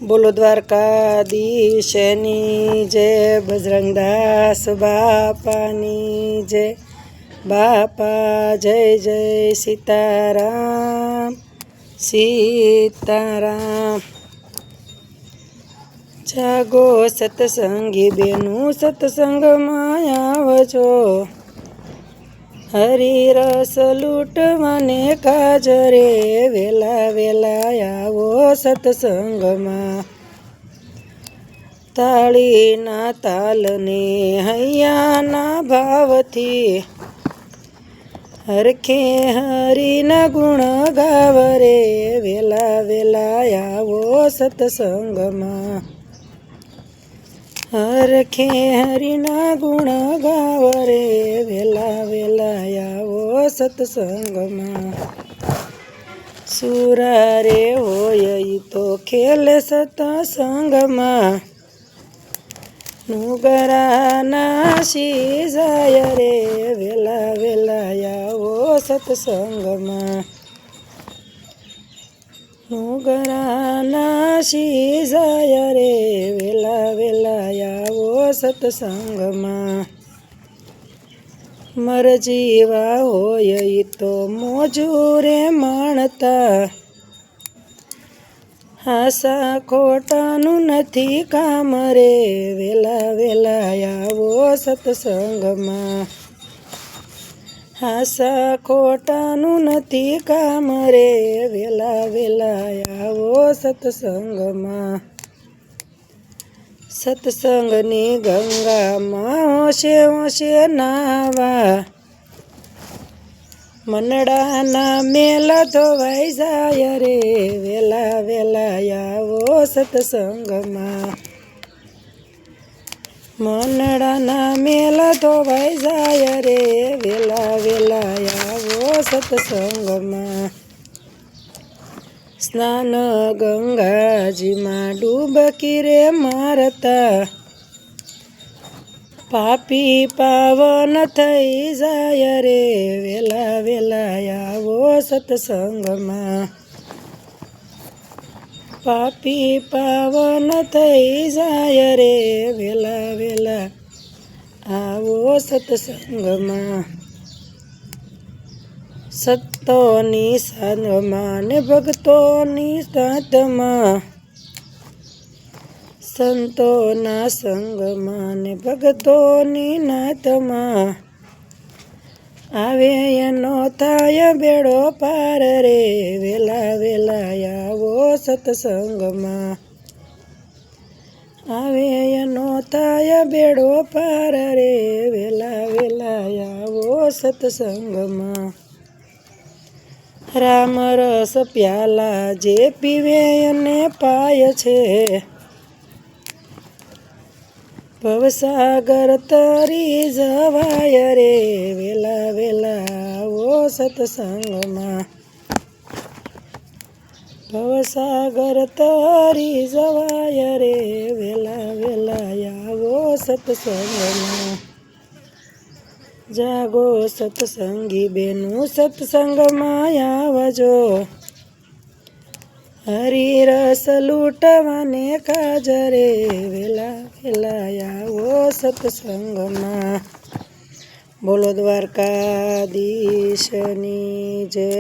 બોલો દ્વારકાધીશની જય, બજરંગદાસ બાપાની જય। બાપા જય જય સીતારામ સીતારામ। જાગો સત્સંગી બેનું સત્સંગમાં આવજો, હરિરસ લૂંટવાને કાજરે વેલા વેલા આવો સત્સંગમાં। તાળીના તાલને હૈયાના ભાવથી હરખે હરિના ગુણ ગાવરે વેલા વેલા આવો સત્સંગમાં। હરખે હરિના ગુણ ગાવરે વેલા વેલા આવો સત્સંગમાં। સુરારે હોય તો ખેલે સત્સંગમાં, નુગરાના જાય રે વેલા વેલા આવો સત્સંગમાં। નુગરાના જાય રે વેલા વેલા આવો સત્સંગમાં। મરજીવા હોય તો મોજૂરે માણતા, હાસા ખોટાનું નથી કામ રે વેલા વેલા આવો સત્સંગમાં। હાસા ખોટાનું નથી કામ રે વેલા વેલા આવો સત્સંગમાં। સત્સંગની ગંગામાં હોશે હોશે નાવા, મનડાના મેલા ધોવાઈ જાય રે વેલા વેલા આવો સત્સંગમાં। મનડાના મેલા ધોવાઈ જાય રે વેલા વેલા આવો સત્સંગમાં। સ્નાન ગંગાજીમાં ડૂબકી રે મારતા, પાપી પાવન થઈ જાય રે વેલા વેલા આવો સત્સંગમાં। પાપી પાવન થઈ જાય રે વેલા વેલા આવો સત્સંગમાં। સત્તોની સાંગમાં ને ભક્તોની સાથમાં, સંતોના સંગમાં ને ભક્તોની નાથમાં, આવે એનો થાય બેડો પાર રે વેલા વેલા આવો સત્સંગમાં। આવે એનો થાય બેડો પાર રે વેલા વેલા આવો સત્સંગમાં। રામ રસ પ્યાલા જે પીવે એને પાય છે, ભવસાગર તરી જવાય રે વેલા વેલા આવો સત્સંગમાં। ભવસાગર તરી જવાય રે વેલા વેલા આવો સત્સંગમાં। જાગો સત્સંગી બેનું સત્સંગમાં આવજો, હરિરસ લૂંટવાને કાજરે વેલા વેલા આવો સત્સંગમાં। બોલો દ્વારકાધીશની જય।